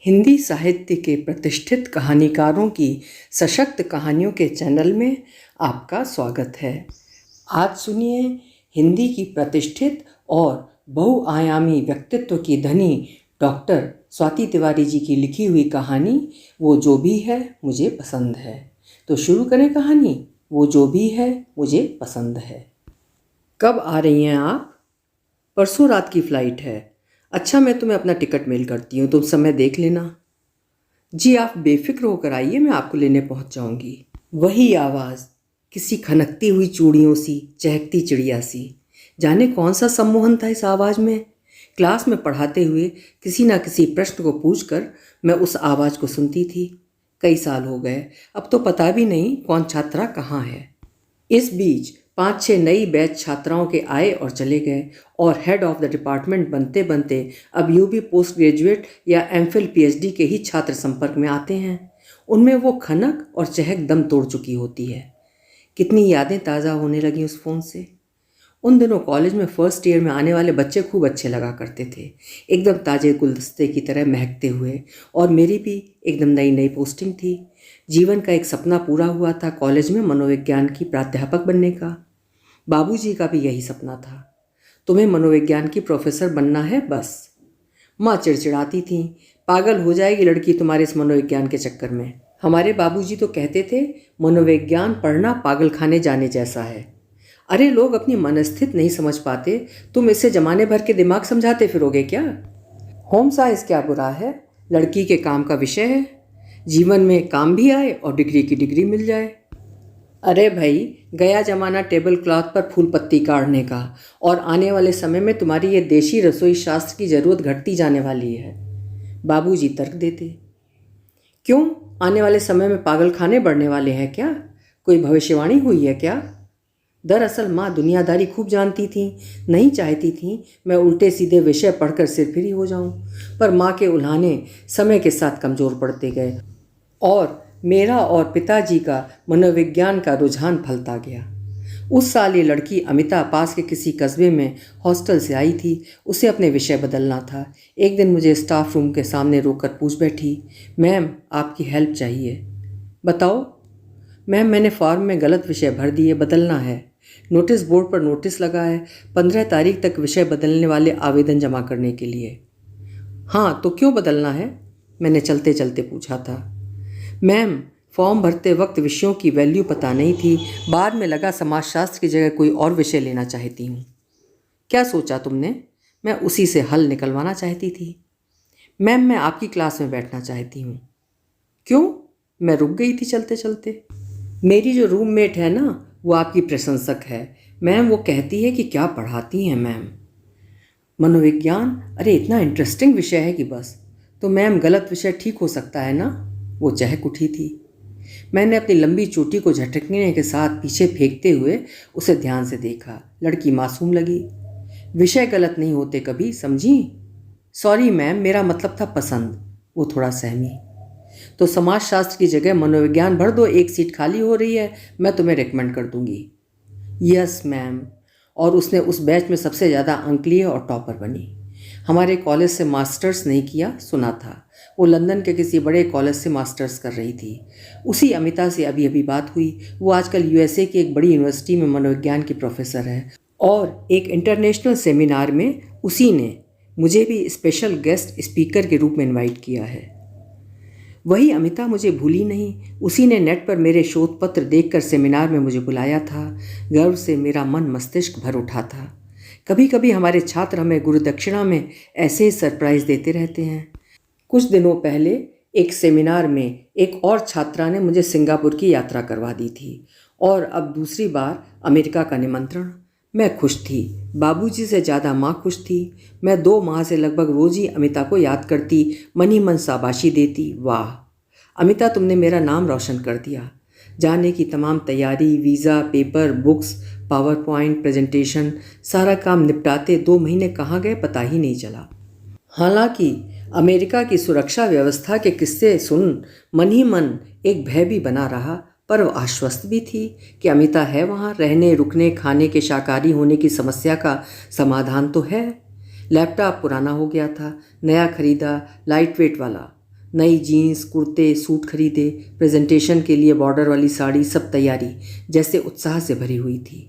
हिंदी साहित्य के प्रतिष्ठित कहानीकारों की सशक्त कहानियों के चैनल में आपका स्वागत है। आज सुनिए हिंदी की प्रतिष्ठित और बहुआयामी व्यक्तित्व की धनी डॉक्टर स्वाति तिवारी जी की लिखी हुई कहानी वो जो भी है मुझे पसंद है। तो शुरू करें कहानी। वो जो भी है मुझे पसंद है। कब आ रही हैं आप? परसों रात की फ़्लाइट है। अच्छा, मैं तुम्हें अपना टिकट मेल करती हूँ, तुम समय देख लेना। जी, आप बेफिक्र होकर आइए, मैं आपको लेने पहुँच जाऊँगी। वही आवाज़, किसी खनकती हुई चूड़ियों सी, चहकती चिड़िया सी। जाने कौन सा सम्मोहन था इस आवाज़ में। क्लास में पढ़ाते हुए किसी न किसी प्रश्न को पूछकर मैं उस आवाज़ को सुनती थी। कई साल हो गए, अब तो पता भी नहीं कौन छात्रा कहाँ है। इस बीच 5-6 नई बैच छात्राओं के आए और चले गए और हेड ऑफ द डिपार्टमेंट बनते बनते अब यूं भी पोस्ट ग्रेजुएट या एमफिल पीएचडी के ही छात्र संपर्क में आते हैं। उनमें वो खनक और चहक दम तोड़ चुकी होती है। कितनी यादें ताज़ा होने लगी उस फ़ोन से। उन दिनों कॉलेज में फर्स्ट ईयर में आने वाले बच्चे खूब अच्छे लगा करते थे, एकदम ताजे गुलदस्ते की तरह महकते हुए। और मेरी भी एकदम नई नई पोस्टिंग थी। जीवन का एक सपना पूरा हुआ था, कॉलेज में मनोविज्ञान की प्राध्यापक बनने का। बाबूजी का भी यही सपना था। तुम्हें मनोविज्ञान की प्रोफेसर बनना है बस। माँ चिड़चिड़ाती थी, पागल हो जाएगी लड़की तुम्हारे इस मनोविज्ञान के चक्कर में। हमारे बाबूजी तो कहते थे मनोविज्ञान पढ़ना पागल खाने जाने जैसा है। अरे, लोग अपनी मनस्थिति नहीं समझ पाते, तुम इससे जमाने भर के दिमाग समझाते फिरोगे क्या? होम साइंस क्या बुरा है, लड़की के काम का विषय है। जीवन में काम भी आए और डिग्री की डिग्री मिल जाए। अरे भाई, गया जमाना टेबल क्लॉथ पर फूल पत्ती काढ़ने का, और आने वाले समय में तुम्हारी ये देशी रसोई शास्त्र की ज़रूरत घटती जाने वाली है। बाबूजी तर्क देते। क्यों, आने वाले समय में पागल खाने बढ़ने वाले हैं क्या? कोई भविष्यवाणी हुई है क्या? दरअसल माँ दुनियादारी खूब जानती थी, नहीं चाहती थी मैं उल्टे सीधे विषय पढ़कर सिरफिरी हो जाऊं। पर माँ के उल्हाने समय के साथ कमज़ोर पड़ते गए और मेरा और पिताजी का मनोविज्ञान का रुझान फलता गया। उस साल ये लड़की अमिता पास के किसी कस्बे में हॉस्टल से आई थी। उसे अपने विषय बदलना था। एक दिन मुझे स्टाफ रूम के सामने रोककर पूछ बैठी, मैम आपकी हेल्प चाहिए। बताओ। मैम, मैंने फॉर्म में गलत विषय भर दिए, बदलना है। नोटिस बोर्ड पर नोटिस लगा है 15 तारीख तक विषय बदलने वाले आवेदन जमा करने के लिए। हाँ, तो क्यों बदलना है? मैंने चलते चलते पूछा था। मैम, फॉर्म भरते वक्त विषयों की वैल्यू पता नहीं थी, बाद में लगा समाजशास्त्र की जगह कोई और विषय लेना चाहती हूँ। क्या सोचा तुमने? मैं उसी से हल निकलवाना चाहती थी। मैम, मैं आपकी क्लास में बैठना चाहती हूँ। क्यों? मैं रुक गई थी चलते चलते। मेरी जो रूममेट है ना, वो आपकी प्रशंसक है। मैम, वो कहती है कि क्या पढ़ाती हैं मैम। मनोविज्ञान, अरे इतना इंटरेस्टिंग विषय है कि बस। तो मैम, गलत विषय ठीक हो सकता है ना? वो चहक उठी थी। मैंने अपनी लंबी चोटी को झटकने के साथ पीछे फेंकते हुए उसे ध्यान से देखा। लड़की मासूम लगी। विषय गलत नहीं होते कभी, समझी? सॉरी मैम, मेरा मतलब था पसंद। वो थोड़ा सहमी। तो समाजशास्त्र की जगह मनोविज्ञान भर दो, एक सीट खाली हो रही है, मैं तुम्हें रिकमेंड कर दूंगी। Yes ma'am. और उसने उस बैच में सबसे ज़्यादा अंक लिए और टॉपर बनी। हमारे कॉलेज से मास्टर्स नहीं किया, सुना था। वो लंदन के किसी बड़े कॉलेज से मास्टर्स कर रही थी। उसी अमिता से अभी अभी बात हुई। वो आजकल यूएसए की एक बड़ी यूनिवर्सिटी में मनोविज्ञान की प्रोफेसर है और एक इंटरनेशनल सेमिनार में उसी ने मुझे भी स्पेशल गेस्ट स्पीकर के रूप में इनवाइट किया है। वही अमिता मुझे भूली नहीं, उसी ने नेट पर मेरे शोध पत्र देखकर सेमिनार में मुझे बुलाया था। गर्व से मेरा मन मस्तिष्क भर उठा था। कभी कभी हमारे छात्र हमें गुरुदक्षिणा में ऐसे ही सरप्राइज देते रहते हैं। कुछ दिनों पहले एक सेमिनार में एक और छात्रा ने मुझे सिंगापुर की यात्रा करवा दी थी और अब दूसरी बार अमेरिका का निमंत्रण। मैं खुश थी, बाबूजी से ज़्यादा माँ खुश थी। मैं 2 माह से लगभग रोज़ ही अमिता को याद करती, मन ही मन शाबाशी देती। वाह अमिता, तुमने मेरा नाम रोशन कर दिया। जाने की तमाम तैयारी, visa, paper, books, power point presentation, सारा काम निपटाते 2 महीने कहाँ गए पता ही नहीं चला। हालांकि अमेरिका की सुरक्षा व्यवस्था के किस्से सुन मन ही मन एक भय भी बना रहा, पर वो आश्वस्त भी थी कि अमिता है वहाँ, रहने रुकने खाने के शाकाहारी होने की समस्या का समाधान तो है। लैपटॉप पुराना हो गया था, नया खरीदा, लाइट वेट वाला। नई जीन्स, कुर्ते, सूट खरीदे, प्रेजेंटेशन के लिए बॉर्डर वाली साड़ी, सब तैयारी जैसे उत्साह से भरी हुई थी।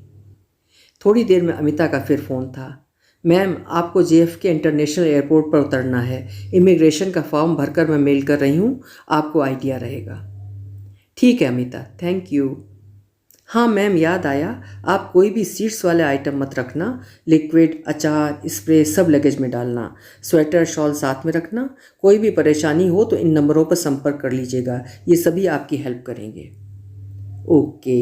थोड़ी देर में अमिता का फिर फ़ोन था। मैम, आपको JFK इंटरनेशनल एयरपोर्ट पर उतरना है। इमिग्रेशन का फॉर्म भरकर मैं मेल कर रही हूँ, आपको आइडिया रहेगा। ठीक है अमिता, थैंक यू। हाँ मैम, याद आया, आप कोई भी सीड्स वाले आइटम मत रखना। लिक्विड, अचार, स्प्रे सब लगेज में डालना। स्वेटर, शॉल साथ में रखना। कोई भी परेशानी हो तो इन नंबरों पर संपर्क कर लीजिएगा, ये सभी आपकी हेल्प करेंगे। ओके।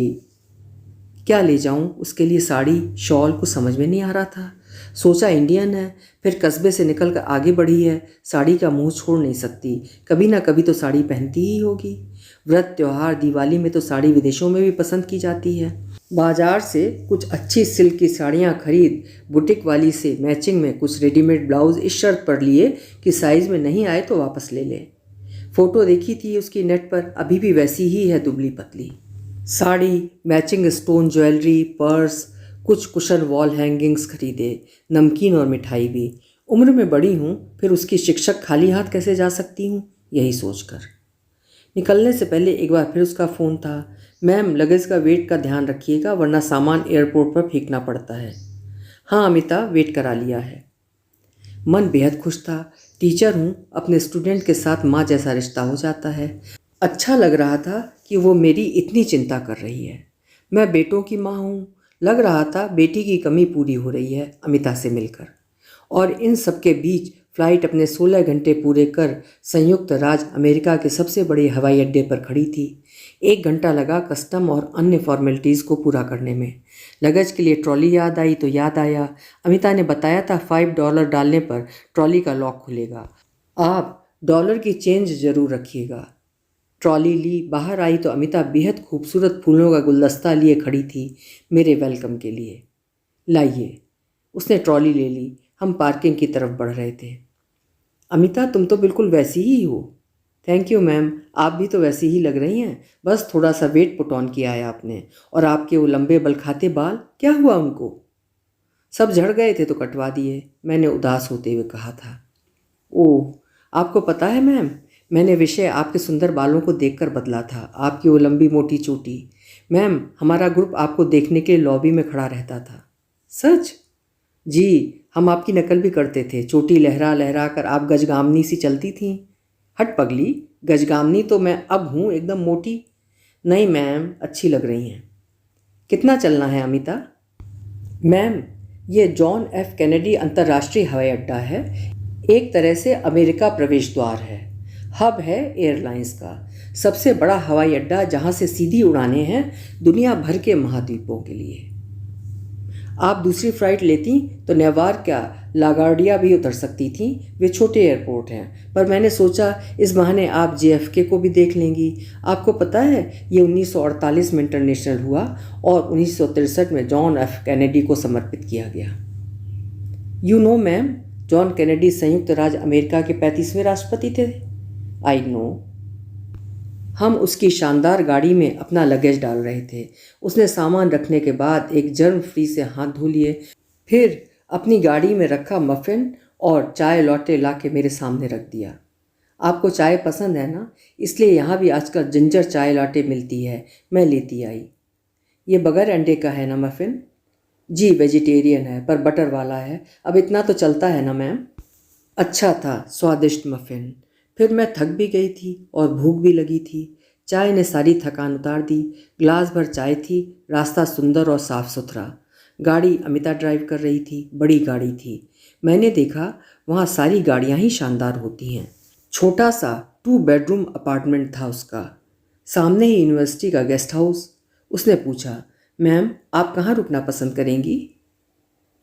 क्या ले जाऊं? उसके लिए साड़ी, शॉल कुछ समझ में नहीं आ रहा था। सोचा इंडियन है, फिर कस्बे से निकल कर आगे बढ़ी है, साड़ी का मुंह छोड़ नहीं सकती, कभी ना कभी तो साड़ी पहनती ही होगी। व्रत, त्योहार, दिवाली में तो साड़ी विदेशों में भी पसंद की जाती है। बाजार से कुछ अच्छी सिल्क की साड़ियाँ खरीद बुटीक वाली से मैचिंग में कुछ रेडीमेड ब्लाउज इस शर्त पर लिए कि साइज़ में नहीं आए तो वापस ले ले। फ़ोटो देखी थी उसकी नेट पर, अभी भी वैसी ही है, दुबली पतली। Sari, matching stone jewellery, purse, कुछ कुशन वॉल हैंगिंग्स खरीदे, नमकीन और मिठाई भी। उम्र में बड़ी हूँ, फिर उसकी शिक्षक खाली हाथ कैसे जा सकती हूँ, यही सोचकर निकलने से पहले एक बार फिर उसका फ़ोन था। मैम, लगेज का वेट का ध्यान रखिएगा, वरना सामान एयरपोर्ट पर फेंकना पड़ता है। हाँ अमिता, वेट करा लिया है। मन बेहद खुश था। टीचर हूँ, अपने स्टूडेंट के साथ माँ जैसा रिश्ता हो जाता है। अच्छा लग रहा था कि वो मेरी इतनी चिंता कर रही है। मैं बेटों की माँ हूँ, लग रहा था बेटी की कमी पूरी हो रही है अमिता से मिलकर। और इन सब के बीच फ्लाइट अपने 16 घंटे पूरे कर संयुक्त राज्य अमेरिका के सबसे बड़े हवाई अड्डे पर खड़ी थी। 1 घंटा लगा कस्टम और अन्य फॉर्मेलिटीज़ को पूरा करने में। लगेज के लिए ट्रॉली याद आई तो याद आया, अमिता ने बताया था $5 डालने पर ट्रॉली का लॉक खुलेगा। आप डॉलर की चेंज ज़रूर रखिएगा। ट्रॉली ली, बाहर आई तो अमिता बेहद खूबसूरत फूलों का गुलदस्ता लिए खड़ी थी मेरे वेलकम के लिए। लाइए। उसने ट्रॉली ले ली। हम पार्किंग की तरफ बढ़ रहे थे। अमिता, तुम तो बिल्कुल वैसी ही हो। थैंक यू मैम, आप भी तो वैसी ही लग रही हैं, बस थोड़ा सा वेट पुट ऑन किया है आपने। और आपके वो लंबे बलखाते बाल, क्या हुआ उनको? सब झड़ गए थे तो कटवा दिए, मैंने उदास होते हुए कहा था। ओह, आपको पता है मैम, मैंने विषय आपके सुंदर बालों को देखकर बदला था, आपकी वो लंबी मोटी चोटी। मैम, हमारा ग्रुप आपको देखने के लिए लॉबी में खड़ा रहता था। सच? जी, हम आपकी नकल भी करते थे। चोटी लहरा लहरा कर आप गजगामनी सी चलती थीं। हट पगली, गजगामनी तो मैं अब हूँ, एकदम मोटी। नहीं मैम, अच्छी लग रही हैं। कितना चलना है अमिता? मैम, ये जॉन एफ कैनेडी अंतर्राष्ट्रीय हवाई अड्डा है, एक तरह से अमेरिका प्रवेश द्वार है। हब है एयरलाइंस का, सबसे बड़ा हवाई अड्डा जहाँ से सीधी उड़ानें हैं दुनिया भर के महाद्वीपों के लिए। आप दूसरी फ़्लाइट लेती तो नेवार क्या लागार्डिया भी उतर सकती थीं, वे छोटे एयरपोर्ट हैं। पर मैंने सोचा इस बहाने आप JFK को भी देख लेंगी। आपको पता है ये 1948 में इंटरनेशनल हुआ और 1963 में जॉन एफ कैनेडी को समर्पित किया गया। You know ma'am, John Kennedy संयुक्त राज्य अमेरिका के 35वें राष्ट्रपति थे। I know. हम उसकी शानदार गाड़ी में अपना लगेज डाल रहे थे। उसने सामान रखने के बाद एक जर्म फ्री से हाथ धो लिए, फिर अपनी गाड़ी में रखा मफ़िन और चाय लौटे ला के मेरे सामने रख दिया। आपको चाय पसंद है ना, इसलिए यहाँ भी आजकल जिंजर चाय लाटे मिलती है, मैं लेती आई। ये बगैर अंडे का है ना मफ़िन? जी वेजिटेरियन है, पर बटर वाला है। अब इतना तो चलता है ना मैम? अच्छा था, स्वादिष्ट मफ़िन। फिर मैं थक भी गई थी और भूख भी लगी थी। चाय ने सारी थकान उतार दी। ग्लास भर चाय थी, रास्ता सुंदर और साफ सुथरा। गाड़ी अमिता ड्राइव कर रही थी, बड़ी गाड़ी थी। मैंने देखा वहाँ सारी गाड़ियाँ ही शानदार होती हैं। छोटा सा 2 बेडरूम अपार्टमेंट था उसका, सामने ही यूनिवर्सिटी का गेस्ट हाउस। उसने पूछा, मैम आप कहाँ रुकना पसंद करेंगी?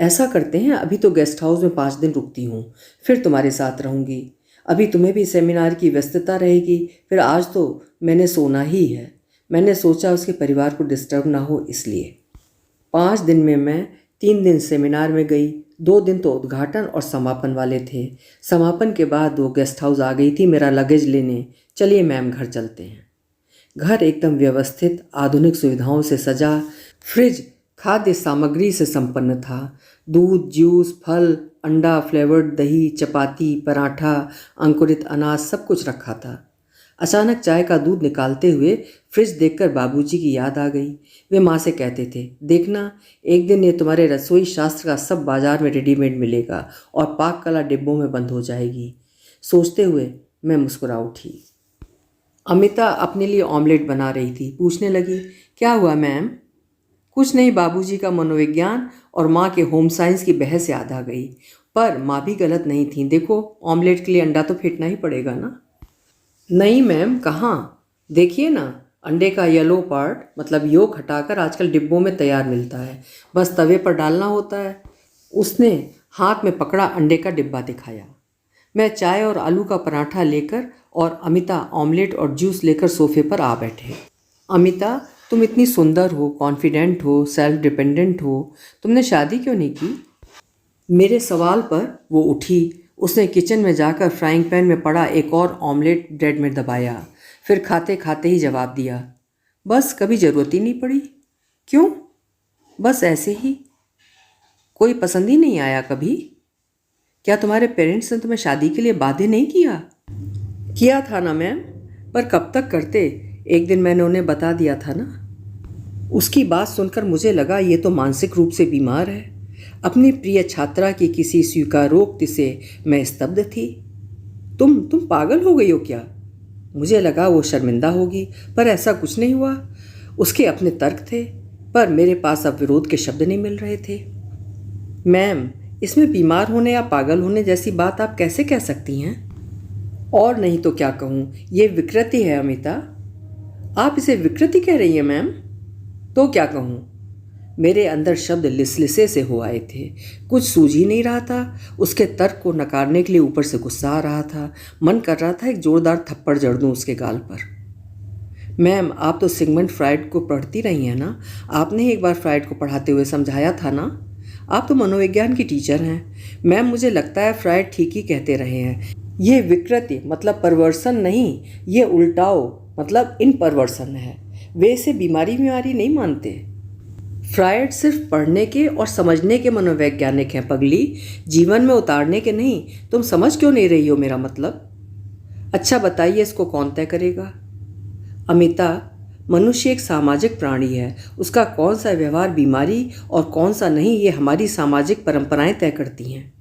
ऐसा करते हैं, अभी तो गेस्ट हाउस में 5 दिन रुकती हूँ, फिर तुम्हारे साथ रहूँगी। अभी तुम्हें भी सेमिनार की व्यस्तता रहेगी, फिर आज तो मैंने सोना ही है। मैंने सोचा उसके परिवार को डिस्टर्ब ना हो इसलिए। 5 दिन में मैं 3 दिन सेमिनार में गई, 2 दिन तो उद्घाटन और समापन वाले थे। समापन के बाद वो गेस्ट हाउस आ गई थी मेरा लगेज लेने। चलिए मैम, घर चलते हैं। घर एकदम व्यवस्थित, आधुनिक सुविधाओं से सजा, फ्रिज खाद्य सामग्री से संपन्न था। दूध, जूस, फल, अंडा, फ्लेवर्ड दही, चपाती, पराठा, अंकुरित अनाज सब कुछ रखा था। अचानक चाय का दूध निकालते हुए फ्रिज देखकर बाबूजी की याद आ गई। वे माँ से कहते थे, देखना एक दिन ये तुम्हारे रसोई शास्त्र का सब बाजार में रेडीमेड मिलेगा और पाक कला डिब्बों में बंद हो जाएगी। सोचते हुए मैं मुस्कुरा उठी। अमिता अपने लिए ऑमलेट बना रही थी। पूछने लगी, क्या हुआ मैम? कुछ नहीं, बाबूजी का मनोविज्ञान और माँ के होम साइंस की बहस याद आ गई। पर माँ भी गलत नहीं थी। देखो, ऑमलेट के लिए अंडा तो फेंटना ही पड़ेगा ना। नहीं मैम, कहाँ, देखिए ना, अंडे का येलो पार्ट मतलब योक हटाकर आजकल डिब्बों में तैयार मिलता है, बस तवे पर डालना होता है। उसने हाथ में पकड़ा अंडे का डिब्बा दिखाया। मैं चाय और आलू का पराठा लेकर और अमिता ऑमलेट और जूस लेकर सोफे पर आ बैठे। अमिता, तुम इतनी सुंदर हो, कॉन्फिडेंट हो, सेल्फ डिपेंडेंट हो, तुमने शादी क्यों नहीं की? मेरे सवाल पर वो उठी। उसने किचन में जाकर फ्राइंग पैन में पड़ा एक और ऑमलेट ब्रेड में दबाया। फिर खाते खाते ही जवाब दिया, बस कभी ज़रूरत ही नहीं पड़ी। क्यों? बस ऐसे ही, कोई पसंद ही नहीं आया कभी। क्या तुम्हारे पेरेंट्स ने तुम्हें शादी के लिए बाध्य नहीं किया? किया था ना मैम, पर कब तक करते, एक दिन मैंने उन्हें बता दिया था ना। उसकी बात सुनकर मुझे लगा ये तो मानसिक रूप से बीमार है। अपनी प्रिय छात्रा की किसी स्वीकारोक्ति से मैं स्तब्ध थी। तुम पागल हो गई हो क्या? मुझे लगा वो शर्मिंदा होगी, पर ऐसा कुछ नहीं हुआ। उसके अपने तर्क थे, पर मेरे पास अब विरोध के शब्द नहीं मिल रहे थे। मैम, इसमें बीमार होने या पागल होने जैसी बात आप कैसे कह सकती हैं? और नहीं तो क्या कहूँ, ये विकृति है अमिता। आप इसे विकृति कह रही हैं मैम? तो क्या कहूँ? मेरे अंदर शब्द लिसलिसे से हो आए थे। कुछ सूझ ही नहीं रहा था। उसके तर्क को नकारने के लिए ऊपर से गुस्सा आ रहा था। मन कर रहा था एक जोरदार थप्पड़ जड़ दूँ उसके गाल पर। मैम, आप तो सिगमंड फ्राइड को पढ़ती रही हैं ना? आपने ही एक बार फ्राइड को पढ़ाते हुए समझाया था ना? आप तो मनोविज्ञान की टीचर हैं। मैम, मुझे लगता है फ्राइड ठीक ही कहते रहे हैं। ये विकृति मतलब परवर्सन नहीं, ये उल्टाओ मतलब इन परवर्सन है। वे इसे बीमारी नहीं मानते। फ्रायड सिर्फ पढ़ने के और समझने के मनोवैज्ञानिक हैं पगली, जीवन में उतारने के नहीं। तुम समझ क्यों नहीं रही हो मेरा मतलब? अच्छा बताइए, इसको कौन तय करेगा? अमिता, मनुष्य एक सामाजिक प्राणी है। उसका कौन सा व्यवहार बीमारी और कौन सा नहीं, ये हमारी सामाजिक परंपराएं तय करती हैं।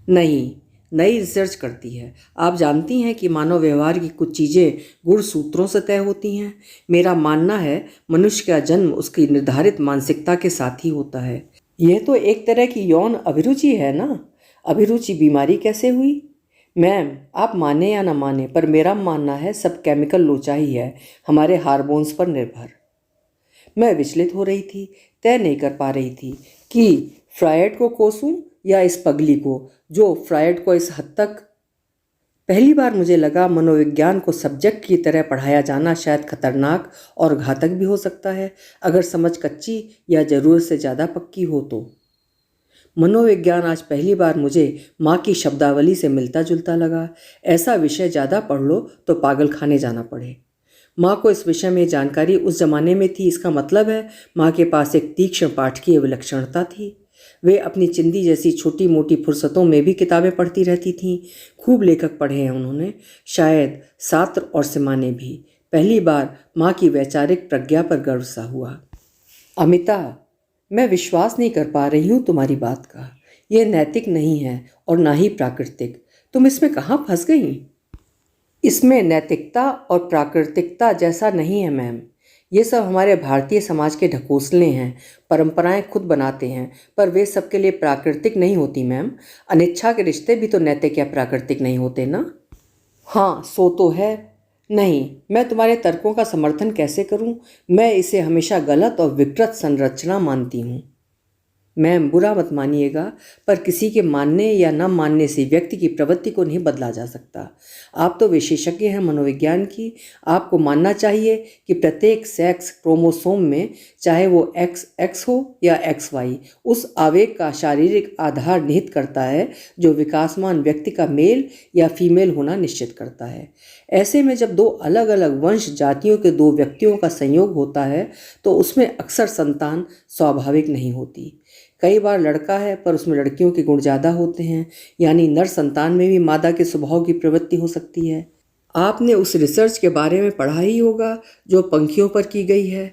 नहीं, नई रिसर्च करती है। आप जानती हैं कि मानव व्यवहार की कुछ चीज़ें गुणसूत्रों से तय होती हैं। मेरा मानना है मनुष्य का जन्म उसकी निर्धारित मानसिकता के साथ ही होता है। यह तो एक तरह की यौन अभिरुचि है ना। अभिरुचि बीमारी कैसे हुई? मैम, आप माने या ना माने, पर मेरा मानना है सब केमिकल लोचा ही है, हमारे हार्मोन्स पर निर्भर। मैं विचलित हो रही थी, तय नहीं कर पा रही थी कि फ्रायड को कोसूं या इस पगली को, जो फ्रायड को इस हद तक। पहली बार मुझे लगा मनोविज्ञान को सब्जेक्ट की तरह पढ़ाया जाना शायद खतरनाक और घातक भी हो सकता है, अगर समझ कच्ची या ज़रूरत से ज़्यादा पक्की हो तो। मनोविज्ञान आज पहली बार मुझे माँ की शब्दावली से मिलता जुलता लगा। ऐसा विषय ज़्यादा पढ़ लो तो पागल खाने जाना पड़े। माँ को इस विषय में जानकारी उस जमाने में थी, इसका मतलब है माँ के पास एक तीक्ष्ण पाठकीय विलक्षणता थी। वे अपनी चिंदी जैसी छोटी मोटी फुर्सतों में भी किताबें पढ़ती रहती थीं। खूब लेखक पढ़े हैं उन्होंने, शायद सात्र और सिमा ने भी। पहली बार माँ की वैचारिक प्रज्ञा पर गर्व सा हुआ। अमिता, मैं विश्वास नहीं कर पा रही हूँ तुम्हारी बात का। यह नैतिक नहीं है और ना ही प्राकृतिक। तुम इसमें कहाँ फंस गई? इसमें नैतिकता और प्राकृतिकता जैसा नहीं है मैम। ये सब हमारे भारतीय समाज के ढकोसले हैं, परंपराएं खुद बनाते हैं, पर वे सबके लिए प्राकृतिक नहीं होती मैम। अनिच्छा के रिश्ते भी तो नैतिक या प्राकृतिक नहीं होते ना। हाँ, सो तो है। नहीं, मैं तुम्हारे तर्कों का समर्थन कैसे करूं? मैं इसे हमेशा गलत और विकृत संरचना मानती हूँ। मैम, बुरा मत मानिएगा, पर किसी के मानने या न मानने से व्यक्ति की प्रवृत्ति को नहीं बदला जा सकता। आप तो विशेषज्ञ हैं मनोविज्ञान की। आपको मानना चाहिए कि प्रत्येक सेक्स क्रोमोसोम में, चाहे वो XX हो या XY, उस आवेग का शारीरिक आधार निहित करता है जो विकासमान व्यक्ति का मेल या फीमेल होना निश्चित करता है। ऐसे में जब दो अलग अलग वंश जातियों के दो व्यक्तियों का संयोग होता है तो उसमें अक्सर संतान स्वाभाविक नहीं होती। कई बार लड़का है पर उसमें लड़कियों के गुण ज़्यादा होते हैं, यानी नर संतान में भी मादा के स्वभाव की प्रवृत्ति हो सकती है। आपने उस रिसर्च के बारे में पढ़ा ही होगा जो पंखियों पर की गई है।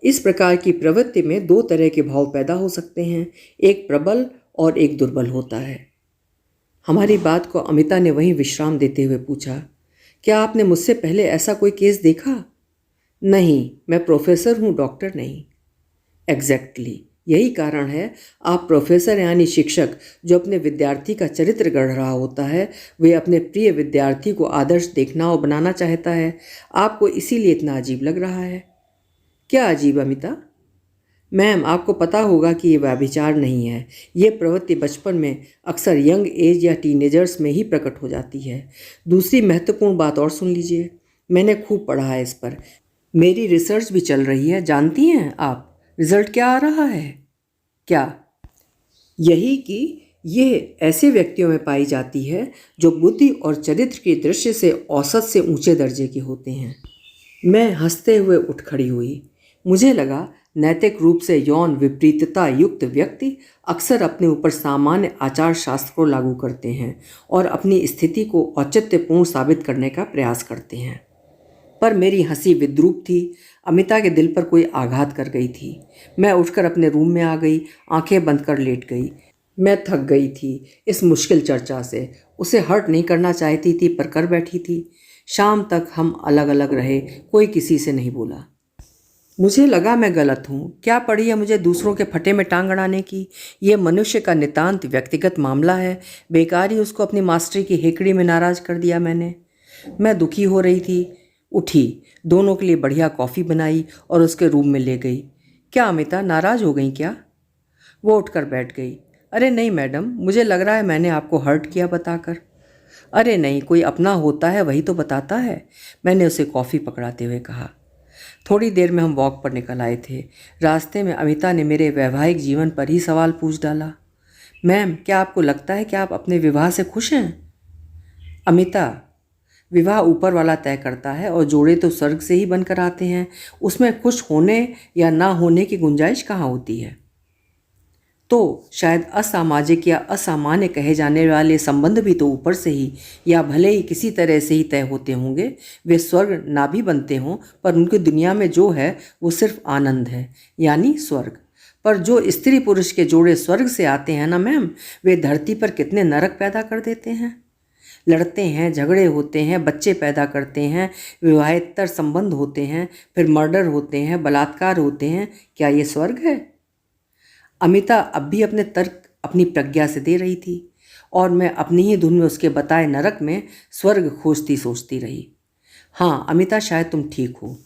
इस प्रकार की प्रवृत्ति में दो तरह के भाव पैदा हो सकते हैं, एक प्रबल और एक दुर्बल होता है। हमारी बात को अमिता ने वहीं विश्राम देते हुए पूछा, क्या आपने मुझसे पहले ऐसा कोई केस देखा? नहीं, मैं प्रोफेसर हूँ, डॉक्टर नहीं। एग्जैक्टली, यही कारण है आप प्रोफेसर यानी शिक्षक जो अपने विद्यार्थी का चरित्र गढ़ रहा होता है, वे अपने प्रिय विद्यार्थी को आदर्श देखना और बनाना चाहता है। आपको इसीलिए इतना अजीब लग रहा है। क्या अजीब अमिता? मैम, आपको पता होगा कि ये व्यभिचार नहीं है। ये प्रवृत्ति बचपन में अक्सर यंग एज या टीनेजर्स में ही प्रकट हो जाती है। दूसरी महत्वपूर्ण बात और सुन लीजिए, मैंने खूब पढ़ा है इस पर, मेरी रिसर्च भी चल रही है। जानती हैं आप रिजल्ट क्या आ रहा है? क्या? यही कि ये ऐसे व्यक्तियों में पाई जाती है जो बुद्धि और चरित्र की दृष्टि से औसत से ऊंचे दर्जे के होते हैं। मैं हंसते हुए उठ खड़ी हुई। मुझे लगा नैतिक रूप से यौन विपरीतता युक्त व्यक्ति अक्सर अपने ऊपर सामान्य आचार शास्त्र को लागू करते हैं और अपनी स्थिति को औचित्यपूर्ण साबित करने का प्रयास करते हैं। पर मेरी हंसी विद्रूप थी। अमिता के दिल पर कोई आघात कर गई थी। मैं उठकर अपने रूम में आ गई, आंखें बंद कर लेट गई। मैं थक गई थी इस मुश्किल चर्चा से। उसे हर्ट नहीं करना चाहती थी पर कर बैठी थी। शाम तक हम अलग अलग रहे, कोई किसी से नहीं बोला। मुझे लगा मैं गलत हूँ। क्या पड़ी है मुझे दूसरों के फटे में टांग अड़ाने की? ये मनुष्य का नितांत व्यक्तिगत मामला है। बेकार ही उसको अपनी मास्टरी की हेकड़ी में नाराज कर दिया मैंने। मैं दुखी हो रही थी। उठी, दोनों के लिए बढ़िया कॉफ़ी बनाई और उसके रूम में ले गई। क्या अमिता नाराज़ हो गई क्या? वो उठकर बैठ गई। अरे नहीं मैडम, मुझे लग रहा है मैंने आपको हर्ट किया बताकर। अरे नहीं, कोई अपना होता है वही तो बताता है, मैंने उसे कॉफ़ी पकड़ाते हुए कहा। थोड़ी देर में हम वॉक पर निकल आए थे। रास्ते में अमिता ने मेरे वैवाहिक जीवन पर ही सवाल पूछ डाला। मैम, क्या आपको लगता है कि आप अपने विवाह से खुश हैं? अमिता, विवाह ऊपर वाला तय करता है और जोड़े तो स्वर्ग से ही बनकर आते हैं। उसमें खुश होने या ना होने की गुंजाइश कहाँ होती है? तो शायद असामाजिक या असामान्य कहे जाने वाले संबंध भी तो ऊपर से ही या भले ही किसी तरह से ही तय होते होंगे। वे स्वर्ग ना भी बनते हों पर उनकी दुनिया में जो है वो सिर्फ आनंद है, यानी स्वर्ग। पर जो स्त्री पुरुष के जोड़े स्वर्ग से आते हैं ना मैम, वे धरती पर कितने नरक पैदा कर देते हैं। लड़ते हैं, झगड़े होते हैं, बच्चे पैदा करते हैं, विवाहेतर संबंध होते हैं, फिर मर्डर होते हैं, बलात्कार होते हैं। क्या ये स्वर्ग है? अमिता अब भी अपने तर्क अपनी प्रज्ञा से दे रही थी और मैं अपनी ही धुन में उसके बताए नरक में स्वर्ग खोजती सोचती रही। हाँ अमिता, शायद तुम ठीक हो।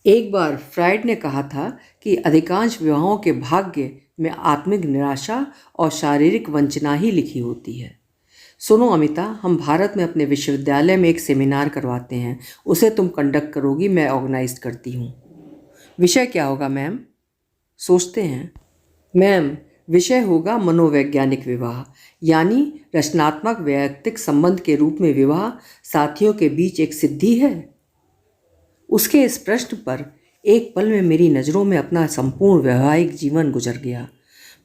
एक बार फ्राइड ने कहा था कि अधिकांश विवाहों के भाग्य में आत्मिक निराशा और शारीरिक वंचना ही लिखी होती है। सुनो अमिता, हम भारत में अपने विश्वविद्यालय में एक सेमिनार करवाते हैं, उसे तुम कंडक्ट करोगी, मैं ऑर्गेनाइज करती हूँ। विषय क्या होगा मैम? सोचते हैं। मैम, विषय होगा मनोवैज्ञानिक विवाह, यानी रचनात्मक वैयक्तिक संबंध के रूप में विवाह साथियों के बीच एक सिद्धि है। उसके इस प्रश्न पर एक पल में मेरी नज़रों में अपना संपूर्ण वैवाहिक जीवन गुजर गया।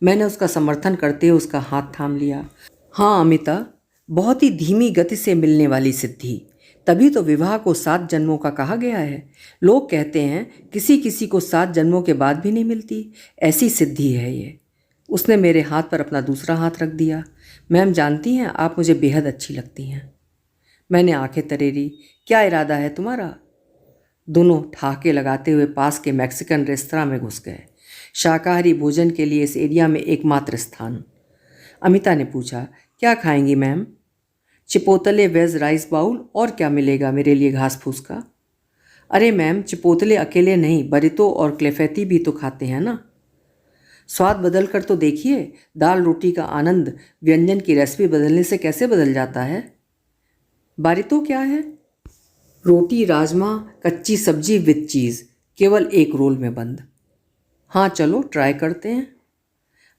मैंने उसका समर्थन करते हुए उसका हाथ थाम लिया। हाँ अमिता, बहुत ही धीमी गति से मिलने वाली सिद्धि, तभी तो विवाह को 7 जन्मों का कहा गया है। लोग कहते हैं किसी किसी को 7 जन्मों के बाद भी नहीं मिलती, ऐसी सिद्धि है ये। उसने मेरे हाथ पर अपना दूसरा हाथ रख दिया। मैम जानती हैं, आप मुझे बेहद अच्छी लगती हैं। मैंने आंखें तरेरी। क्या इरादा है तुम्हारा? दोनों ठहाके लगाते हुए पास के मैक्सिकन रेस्तरां में घुस गए, शाकाहारी भोजन के लिए इस एरिया में एकमात्र स्थान। अमिता ने पूछा, क्या खाएंगी मैम? चिपोतले वेज राइस बाउल, और क्या मिलेगा मेरे लिए घास फूस का? अरे मैम, चिपोतले अकेले नहीं, बरितो और क्लेफेती भी तो खाते हैं ना। स्वाद बदल कर तो देखिए, दाल रोटी का आनंद व्यंजन की रेसिपी बदलने से कैसे बदल जाता है। बारितो क्या है? रोटी, राजमा, कच्ची सब्जी विद चीज़, केवल एक रोल में बंद। हाँ चलो ट्राई करते हैं।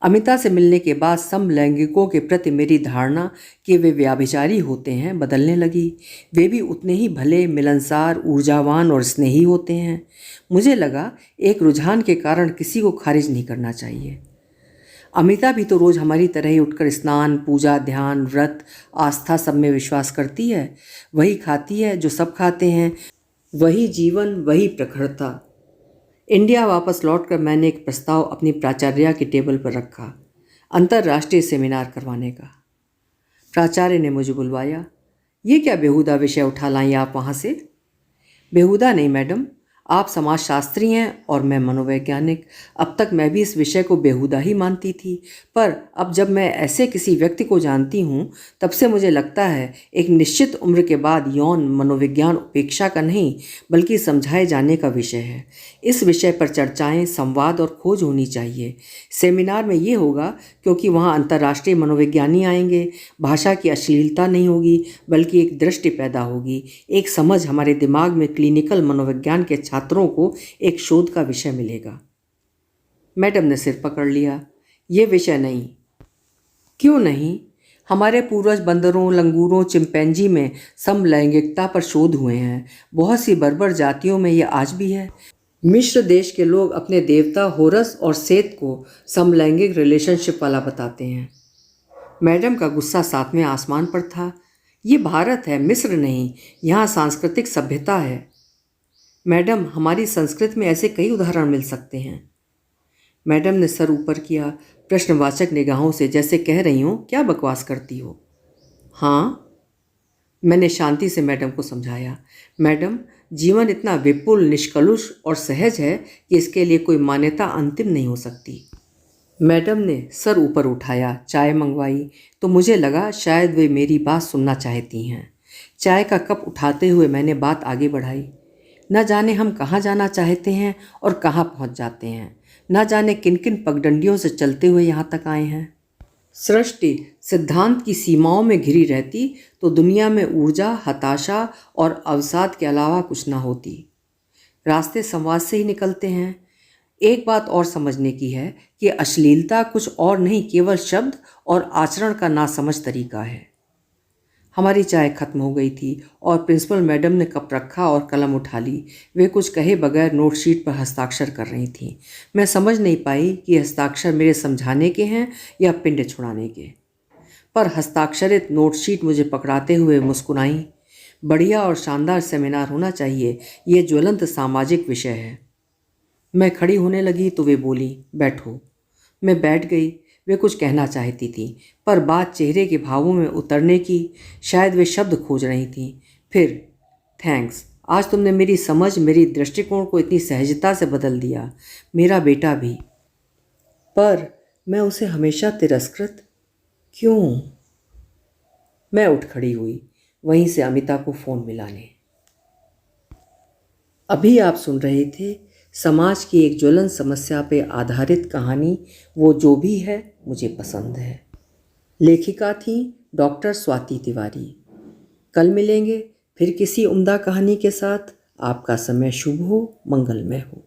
अमिता से मिलने के बाद समलैंगिकों के प्रति मेरी धारणा कि वे व्याभिचारी होते हैं बदलने लगी। वे भी उतने ही भले, मिलनसार, ऊर्जावान और स्नेही होते हैं। मुझे लगा एक रुझान के कारण किसी को खारिज नहीं करना चाहिए। अमिता भी तो रोज़ हमारी तरह ही उठकर स्नान, पूजा, ध्यान, व्रत, आस्था सब में विश्वास करती है। वही खाती है जो सब खाते हैं, वही जीवन, वही प्रखरता। इंडिया वापस लौटकर मैंने एक प्रस्ताव अपनी प्राचार्या की टेबल पर रखा, अंतर्राष्ट्रीय सेमिनार करवाने का। प्राचार्य ने मुझे बुलवाया। ये क्या बेहुदा विषय उठा लाई आप वहाँ से? बेहुदा नहीं मैडम, आप समाजशास्त्री हैं और मैं मनोवैज्ञानिक। अब तक मैं भी इस विषय को बेहुदा ही मानती थी, पर अब जब मैं ऐसे किसी व्यक्ति को जानती हूँ तब से मुझे लगता है एक निश्चित उम्र के बाद यौन मनोविज्ञान उपेक्षा का नहीं बल्कि समझाए जाने का विषय है। इस विषय पर चर्चाएं, संवाद और खोज होनी चाहिए। सेमिनार में ये होगा क्योंकि वहाँ अंतर्राष्ट्रीय मनोविज्ञानी आएंगे। भाषा की अश्लीलता नहीं होगी बल्कि एक दृष्टि पैदा होगी, एक समझ। हमारे दिमाग में क्लिनिकल मनोविज्ञान के छात्रों को एक शोध का विषय मिलेगा। मैडम ने सिर पकड़ लिया। ये विषय नहीं। क्यों नहीं? हमारे पूर्वज बंदरों, लंगूरों, चिंपैंजी में समलैंगिकता पर शोध हुए हैं। बहुत सी बर्बर जातियों में ये आज भी है। मिस्र देश के लोग अपने देवता होरस और सेत को समलैंगिक रिलेशनशिप वाला बताते हैं। मैडम का गुस्सा सातवें आसमान पर था। ये भारत है, मिस्र नहीं। यहाँ सांस्कृतिक सभ्यता है। मैडम, हमारी संस्कृत में ऐसे कई उदाहरण मिल सकते हैं। मैडम ने सर ऊपर किया प्रश्नवाचक निगाहों से, जैसे कह रही हूँ क्या बकवास करती हो। हाँ, मैंने शांति से मैडम को समझाया। मैडम, जीवन इतना विपुल, निष्कलुष और सहज है कि इसके लिए कोई मान्यता अंतिम नहीं हो सकती। मैडम ने सर ऊपर उठाया, चाय मंगवाई तो मुझे लगा शायद वे मेरी बात सुनना चाहती हैं। चाय का कप उठाते हुए मैंने बात आगे बढ़ाई। न जाने हम कहाँ जाना चाहते हैं और कहाँ पहुँच जाते हैं। न जाने किन किन पगडंडियों से चलते हुए यहाँ तक आए हैं। सृष्टि सिद्धांत की सीमाओं में घिरी रहती तो दुनिया में ऊर्जा, हताशा और अवसाद के अलावा कुछ न होती। रास्ते संवाद से ही निकलते हैं। एक बात और समझने की है कि अश्लीलता कुछ और नहीं, केवल शब्द और आचरण का नासमझ तरीका है। हमारी चाय खत्म हो गई थी और प्रिंसिपल मैडम ने कप रखा और कलम उठा ली। वे कुछ कहे बगैर नोटशीट पर हस्ताक्षर कर रही थीं। मैं समझ नहीं पाई कि हस्ताक्षर मेरे समझाने के हैं या पिंड छुड़ाने के, पर हस्ताक्षरित नोटशीट मुझे पकड़ाते हुए मुस्कुराई। बढ़िया और शानदार सेमिनार होना चाहिए। ये ज्वलंत सामाजिक विषय है। मैं खड़ी होने लगी तो वे बोली, बैठो। मैं बैठ गई। वे कुछ कहना चाहती थी, पर बात चेहरे के भावों में उतरने की। शायद वे शब्द खोज रही थी। फिर, थैंक्स, आज तुमने मेरी समझ, मेरी दृष्टिकोण को इतनी सहजता से बदल दिया। मेरा बेटा भी। पर मैं उसे हमेशा तिरस्कृत क्यों? मैं उठ खड़ी हुई, वहीं से अमिता को फ़ोन मिलाने। अभी आप सुन रहे थे समाज की एक ज्वलन समस्या पे आधारित कहानी वो जो भी है मुझे पसंद है। लेखिका थी डॉक्टर स्वाति तिवारी। कल मिलेंगे फिर किसी उम्दा कहानी के साथ। आपका समय शुभ हो, मंगलमय हो।